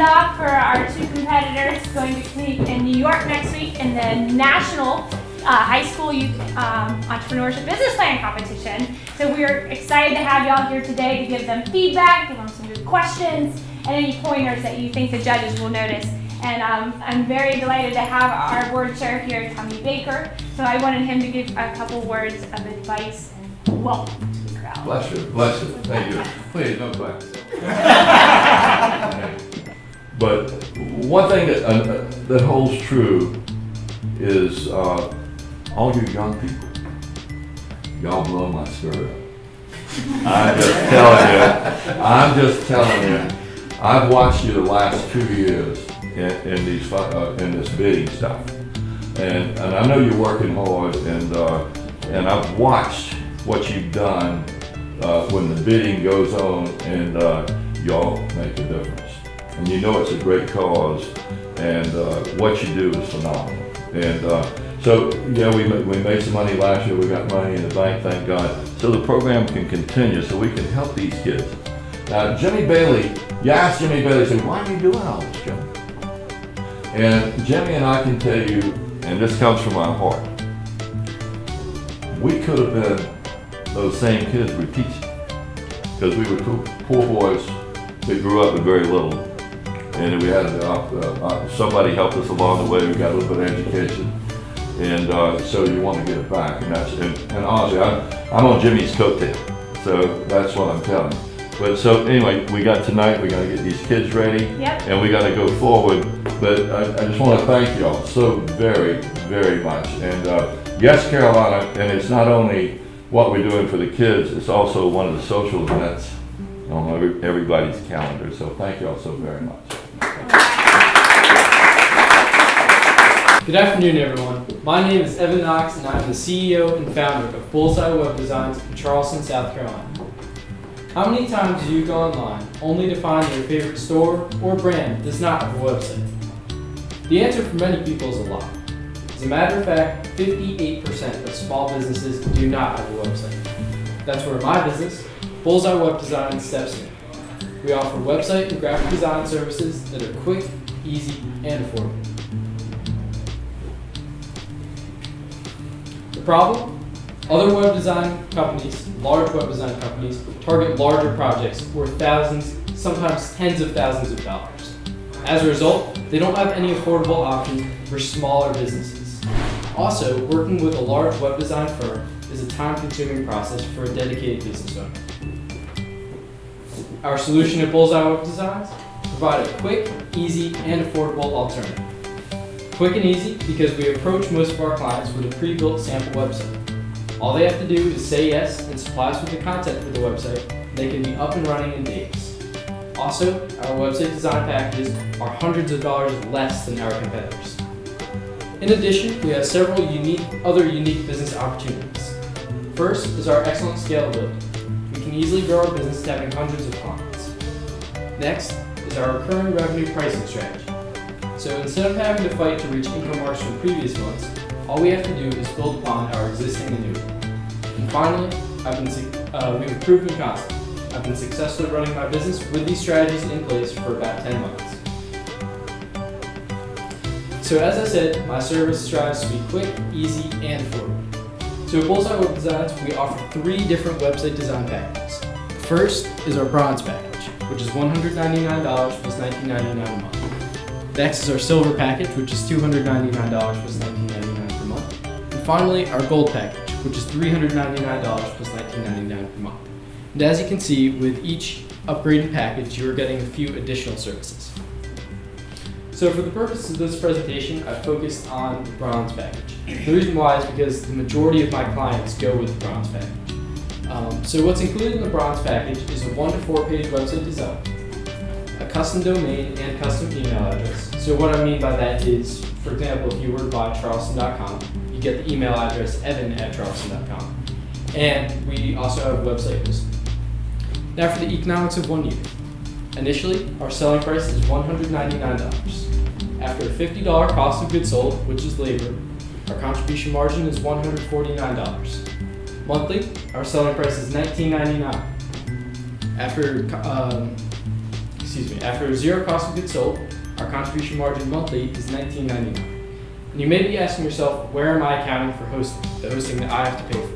Sendoff for our two competitors going to compete in New York next week in the National High School Youth Entrepreneurship Business Plan Competition. So we're excited to have y'all here today to give them feedback, give them some good questions, and any pointers that you think the judges will notice. And I'm very delighted to have our board chair here, Tommy Baker. So I wanted him to give a couple words of advice and welcome to the crowd. Bless you, thank you. Please, don't clap. But one thing that holds true is all you young people, y'all blow my skirt up. I'm just telling you, I've watched you the last 2 years in this bidding stuff, and I know you're working hard, and I've watched what you've done when the bidding goes on, and y'all make a difference. And you know it's a great cause, and what you do is phenomenal. And so yeah, we made some money last year. We got money in the bank, thank God. So the program can continue, so we can help these kids. Now, Jimmy Bailey, you asked Jimmy Bailey, say, why are you doing all this, Jimmy? And Jimmy and I can tell you, and this comes from my heart, we could have been those same kids we're teaching, because we were two poor boys that grew up with very little, and we had somebody helped us along the way. We got a little bit of education, and so you want to give it back, and honestly, I'm on Jimmy's coattail, so that's what I'm telling you. But so anyway, we got tonight, we got to get these kids ready, Yep. And we got to go forward. But I just want to thank y'all so very, very much. And YEScarolina, and it's not only what we're doing for the kids, it's also one of the social events on everybody's calendar. So thank y'all so very much. Good afternoon, everyone. My name is Evan Knox, and I'm the CEO and founder of Bullseye Web Designs in Charleston, South Carolina. How many times do you go online only to find your favorite store or brand does not have a website? The answer for many people is a lot. As a matter of fact, 58% of small businesses do not have a website. That's where my business, Bullseye Web Design, steps in. We offer website and graphic design services that are quick, easy, and affordable. The problem? Other web design companies, large web design companies, target larger projects worth thousands, sometimes tens of thousands of dollars. As a result, they don't have any affordable options for smaller businesses. Also, working with a large web design firm is a time-consuming process for a dedicated business owner. Our solution at Bullseye Web Designs provide a quick, easy, and affordable alternative. Quick and easy because we approach most of our clients with a pre-built sample website. All they have to do is say yes and supply us with the content for the website, and they can be up and running in days. Also, our website design packages are hundreds of dollars less than our competitors. In addition, we have several other unique business opportunities. First is our excellent scalability. We can easily grow our business to having hundreds of clients. Next is our recurring revenue pricing strategy. So instead of having to fight to reach income marks from previous months, all we have to do is build upon our existing annuity. And finally, we have proven concept. I've been successfully running my business with these strategies in place for about 10 months. So as I said, my service strives to be quick, easy, and affordable. So at Bullseye Web Designs, we offer 3 different website design packages. First is our Bronze package, which is $199 plus $19.99 a month. Next is our Silver package, which is $299 plus $19.99 per month. And finally, our Gold package, which is $399 plus $19.99 per month. And as you can see, with each upgraded package, you are getting a few additional services. So for the purpose of this presentation, I focused on the Bronze package. The reason why is because the majority of my clients go with the Bronze package. So what's included in the Bronze package is a 1 to 4 page website design, a custom domain and custom email address. So what I mean by that is, for example, if you were to buy charleston.com, you get the email address evan@charleston.com. And we also have a website hosting. Now for the economics of 1 year. Initially, our selling price is $199. After a $50 cost of goods sold, which is labor, our contribution margin is $149. Monthly, our selling price is $19.99. After after zero cost of goods sold, our contribution margin monthly is $19.99. And you may be asking yourself, where am I accounting for hosting, the hosting that I have to pay for?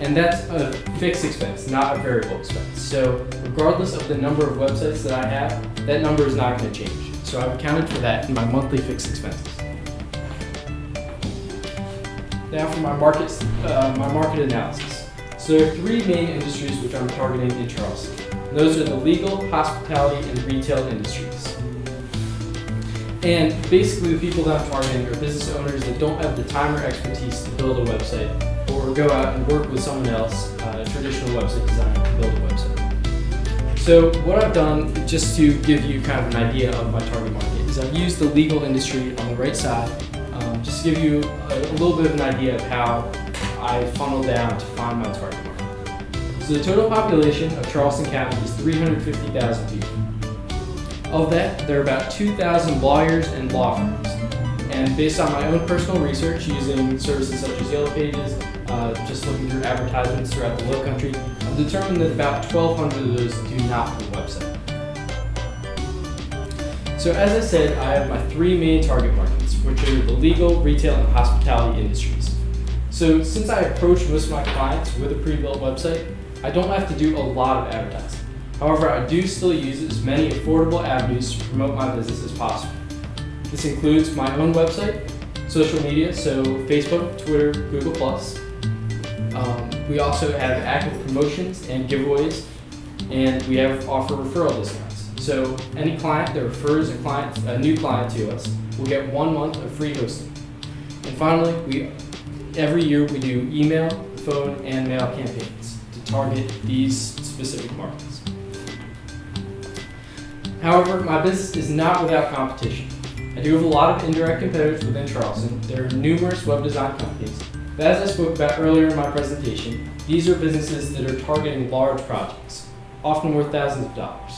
And that's a fixed expense, not a variable expense. So regardless of the number of websites that I have, that number is not going to change. So I've accounted for that in my monthly fixed expenses. Now for my market analysis. So there are three main industries which I'm targeting in Charleston. And those are the legal, hospitality, and retail industries. And basically the people that I'm targeting are business owners that don't have the time or expertise to build a website, or go out and work with someone else, a traditional website designer, to build a website. So what I've done, just to give you kind of an idea of my target market, is I've used the legal industry on the right side, just to give you a little bit of an idea of how I funnel down to find my target market. So the total population of Charleston County is 350,000 people. Of that, there are about 2,000 lawyers and law firms. And based on my own personal research using services such as Yellow Pages, just looking through advertisements throughout the Low Country, I've determined that about 1,200 of those do not have a website. So as I said, I have my three main target markets, which are the legal, retail, and hospitality industries. So since I approach most of my clients with a pre-built website, I don't have to do a lot of advertising. However, I do still use as many affordable avenues to promote my business as possible. This includes my own website, social media, so Facebook, Twitter, Google+. We also have active promotions and giveaways, and we offer referral discounts. So any client that refers a new client to us will get 1 month of free hosting. And finally, every year we do email, phone, and mail campaigns to target these specific markets. However, my business is not without competition. I do have a lot of indirect competitors within Charleston. There are numerous web design companies. But as I spoke about earlier in my presentation, these are businesses that are targeting large projects, often worth thousands of dollars.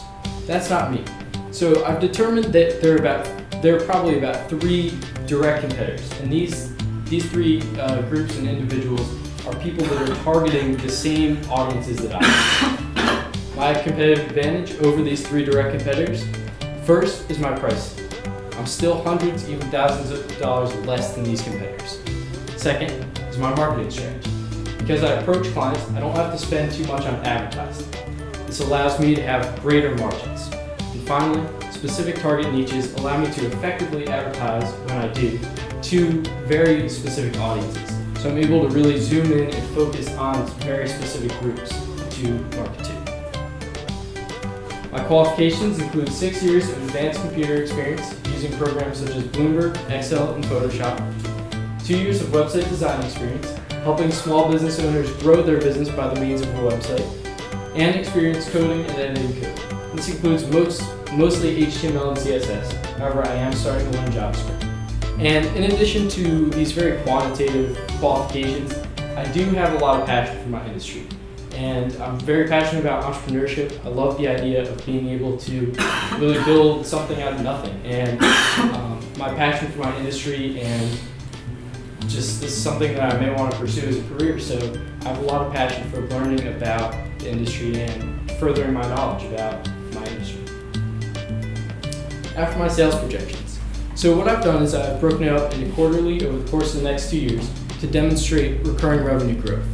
That's not me. So I've determined that there are probably about 3 direct competitors. And these 3 groups and individuals are people that are targeting the same audiences that I am. My competitive advantage over these 3 direct competitors, first is my pricing. I'm still hundreds, even thousands of dollars less than these competitors. Second is my marketing strategy. Because I approach clients, I don't have to spend too much on advertising. This allows me to have greater margins. And finally, specific target niches allow me to effectively advertise when I do to very specific audiences. So I'm able to really zoom in and focus on very specific groups to market to. My qualifications include 6 years of advanced computer experience using programs such as Bloomberg, Excel, and Photoshop, 2 years of website design experience, helping small business owners grow their business by the means of a website, and experience coding and editing code. This includes mostly HTML and CSS, however I am starting to learn JavaScript. And in addition to these very quantitative qualifications, I do have a lot of passion for my industry. And I'm very passionate about entrepreneurship. I love the idea of being able to really build something out of nothing. And my passion for my industry and just this is something that I may want to pursue as a career. So I have a lot of passion for learning about the industry and furthering my knowledge about my industry. After my sales projections. So what I've done is I've broken it up into quarterly over the course of the next 2 years to demonstrate recurring revenue growth.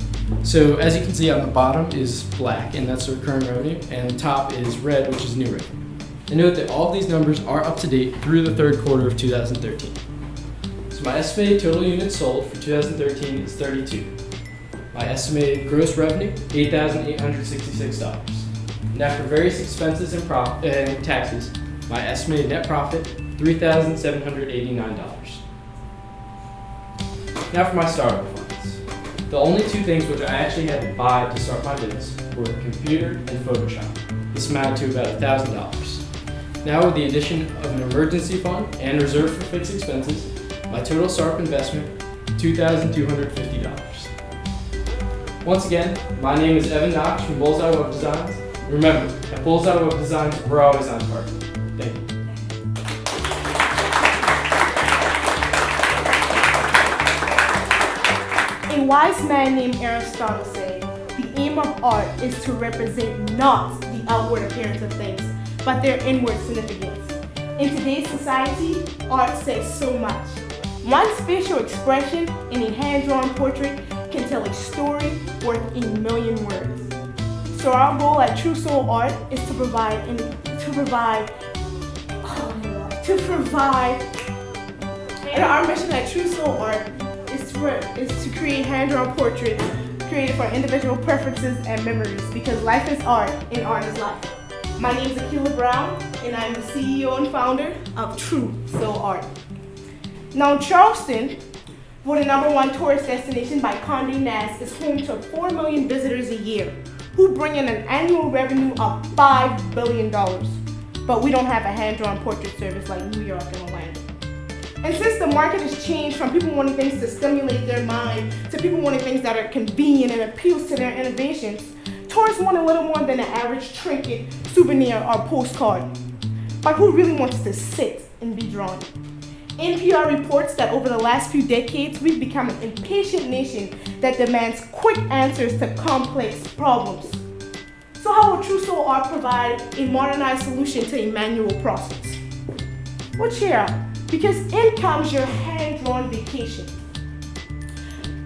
So as you can see on the bottom is black, and that's the recurring revenue, and the top is red, which is new revenue. And note that all of these numbers are up to date through the 3rd quarter of 2013. So my estimated total units sold for 2013 is 32. My estimated gross revenue, $8,866. And after various expenses and taxes, my estimated net profit, $3,789. Now for my startup funds. The only 2 things which I actually had to buy to start my business were a computer and Photoshop. This amounted to about $1,000. Now with the addition of an emergency fund and reserve for fixed expenses, my total startup investment, $2,250. Once again, my name is Evan Knox from Bullseye Web Designs. Remember, at Bullseye Web Designs, we're always on target. Thank you. A wise man named Aristotle said, "The aim of art is to represent not the outward appearance of things, but their inward significance. In today's society, art says so much. One facial expression in a hand-drawn portrait can tell a story worth a million words. So our goal at True Soul Art is to provide, and our mission at True Soul Art is to create hand-drawn portraits created for individual preferences and memories, because life is art and art is life. My name is Aquila Brown, and I'm the CEO and founder of True Soul Art. Now, Charleston, for the #1 tourist destination by Condé Nast, is home to 4 million visitors a year, who bring in an annual revenue of $5 billion. But we don't have a hand-drawn portrait service like New York and Orlando. And since the market has changed from people wanting things to stimulate their mind to people wanting things that are convenient and appeals to their innovations, tourists want a little more than an average trinket, souvenir, or postcard. But who really wants to sit and be drawn? NPR reports that over the last few decades, we've become an impatient nation that demands quick answers to complex problems. So how will True Soul Art provide a modernized solution to a manual process? Well, cheer up, because in comes your hand-drawn vacation.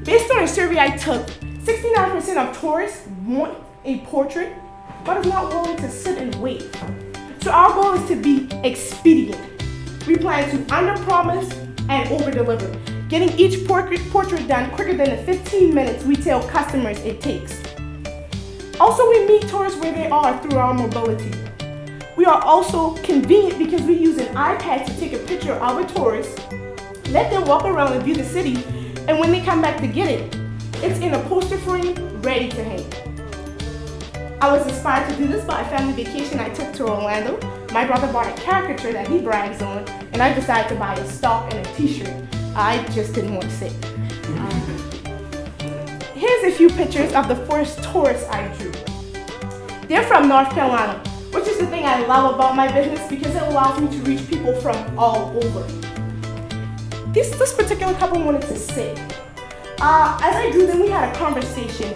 Based on a survey I took, 69% of tourists want a portrait, but are not willing to sit and wait. So our goal is to be expedient. We plan to under-promise and over-deliver, getting each portrait done quicker than the 15 minutes we tell customers it takes. Also, we meet tourists where they are through our mobility. We are also convenient because we use an iPad to take a picture of a tourist, let them walk around and view the city, and when they come back to get it, it's in a poster frame ready to hang. I was inspired to do this by a family vacation I took to Orlando. My brother bought a caricature that he brags on, and I decided to buy a stock and a t-shirt. I just didn't want to sit. Here's a few pictures of the first tourists I drew. They're from North Carolina, which is the thing I love about my business because it allows me to reach people from all over. This particular couple wanted to sit. As I drew them, we had a conversation.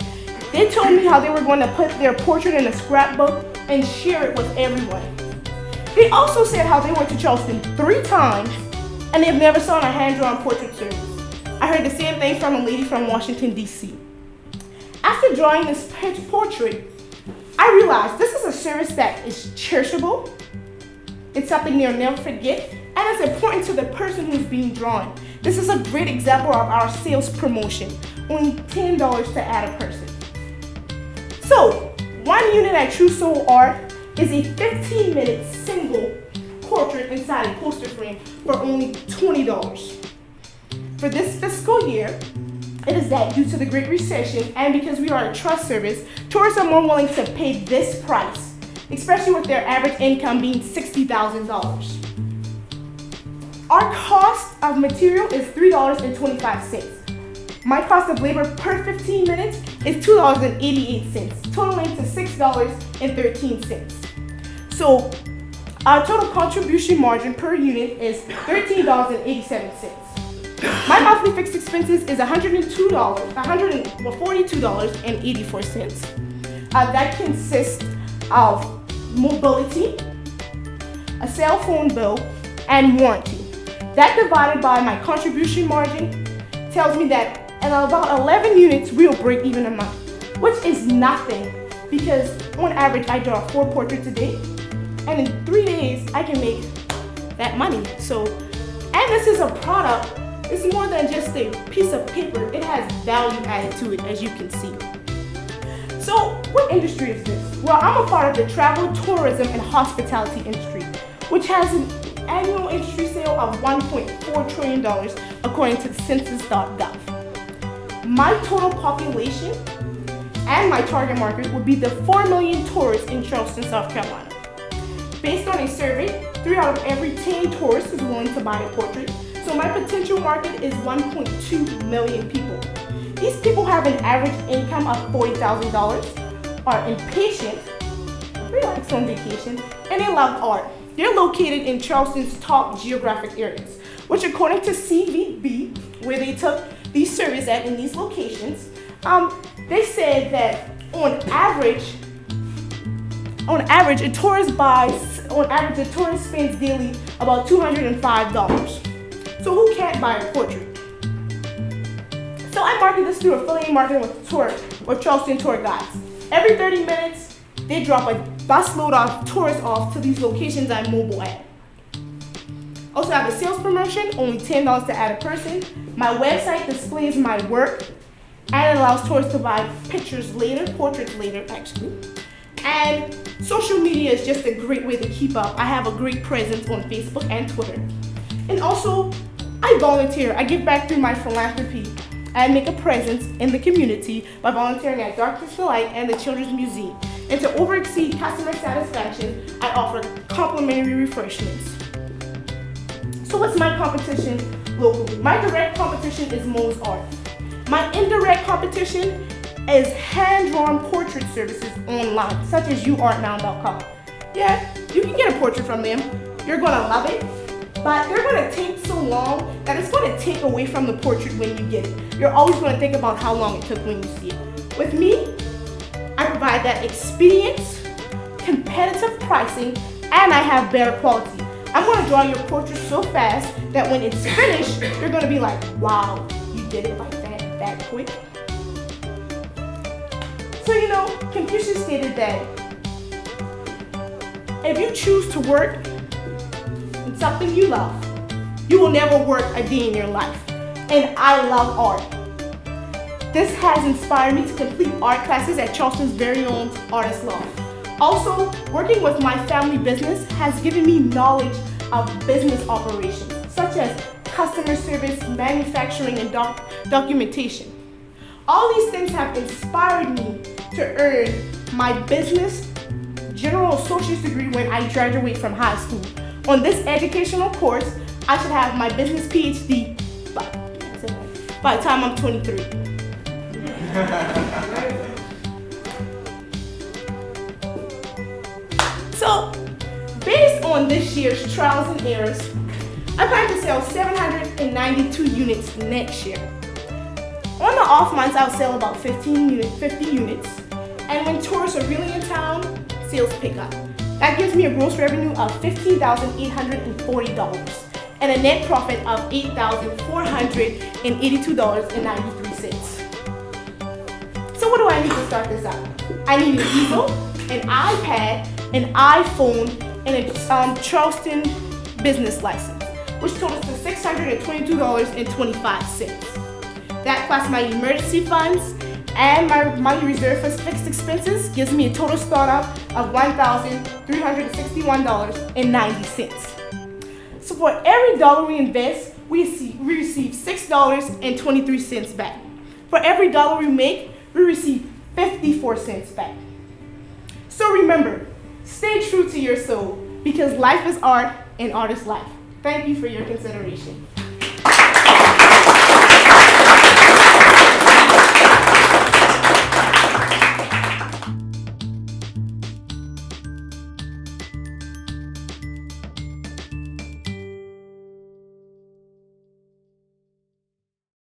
They told me how they were going to put their portrait in a scrapbook and share it with everyone. They also said how they went to Charleston 3 times and they've never saw a hand-drawn portrait service. I heard the same thing from a lady from Washington, D.C. After drawing this portrait, I realized this is a service that is cherishable, it's something they'll never forget, and it's important to the person who's being drawn. This is a great example of our sales promotion, only $10 to add a person. So, one unit at True Soul Art is a 15-minute single portrait inside a poster frame for only $20. For this fiscal year, it is that due to the Great Recession and because we are a trust service, tourists are more willing to pay this price, especially with their average income being $60,000. Our cost of material is $3.25. My cost of labor per 15 minutes is $2.88, totaling to $6.13. So our total contribution margin per unit is $13.87. My monthly fixed expenses is $42.84. That consists of mobility, a cell phone bill, and warranty. That divided by my contribution margin tells me that at about 11 units, we'll break even a month, which is nothing because on average, I draw 4 portraits a day, and in 3 days, I can make that money. So, and this is a product, it's more than just a piece of paper. It has value added to it, as you can see. So, what industry is this? Well, I'm a part of the travel, tourism, and hospitality industry, which has an annual industry sale of $1.4 trillion, according to census.gov. My total population and my target market would be the 4 million tourists in Charleston, South Carolina. Based on a survey, 3 out of every 10 tourists is willing to buy a portrait, so my potential market is 1.2 million people. These people have an average income of $40,000, are impatient, relax on vacation, and they love art. They're located in Charleston's top geographic areas, which according to CVB, where they took these surveys at in these locations, they said that on average, On average, a tourist spends daily about $205. So who can't buy a portrait? So I market this through affiliate marketing with Charleston tour guides. Every 30 minutes, they drop a busload of tourists off to these locations I'm mobile at. Also, I have a sales promotion, only $10 to add a person. My website displays my work and it allows tourists to buy pictures later, portraits later actually. And social media is just a great way to keep up. I have a great presence on Facebook and Twitter. And also, I volunteer. I give back through my philanthropy. I make a presence in the community by volunteering at Darkness to Light and the Children's Museum. And to oversee customer satisfaction, I offer complimentary refreshments. So what's my competition locally? My direct competition is Mo's Art. My indirect competition is hand-drawn portrait services online, such as youartnow.com. Yeah, you can get a portrait from them. You're gonna love it. But they're going to take so long that it's going to take away from the portrait when you get it. You're always going to think about how long it took when you see it. With me, I provide that experience, competitive pricing, and I have better quality. I'm going to draw your portrait so fast that when it's finished, you're going to be like, wow, you did it like that quick. So, Confucius stated that if you choose to work something you love, you will never work a day in your life. And I love art. This has inspired me to complete art classes at Charleston's very own Artist Loft. Also, working with my family business has given me knowledge of business operations, such as customer service, manufacturing, and documentation. All these things have inspired me to earn my business general associate's degree when I graduate from high school. On this educational course, I should have my business PhD by the time I'm 23. So, based on this year's trials and errors, I plan to sell 792 units next year. On the off months, I'll sell about 50 units, and when tourists are really in town, sales pick up. That gives me a gross revenue of $15,840 and a net profit of $8,482.93. So what do I need to start this out? I need an easel, an iPad, an iPhone, and a Charleston business license, which totals to $622.25. That plus my emergency funds and my money reserved for fixed expenses gives me a total startup of $1,361.90. So for every dollar we invest, we receive $6.23 back. For every dollar we make, we receive 54 cents back. So remember, stay true to your soul because life is art and art is life. Thank you for your consideration.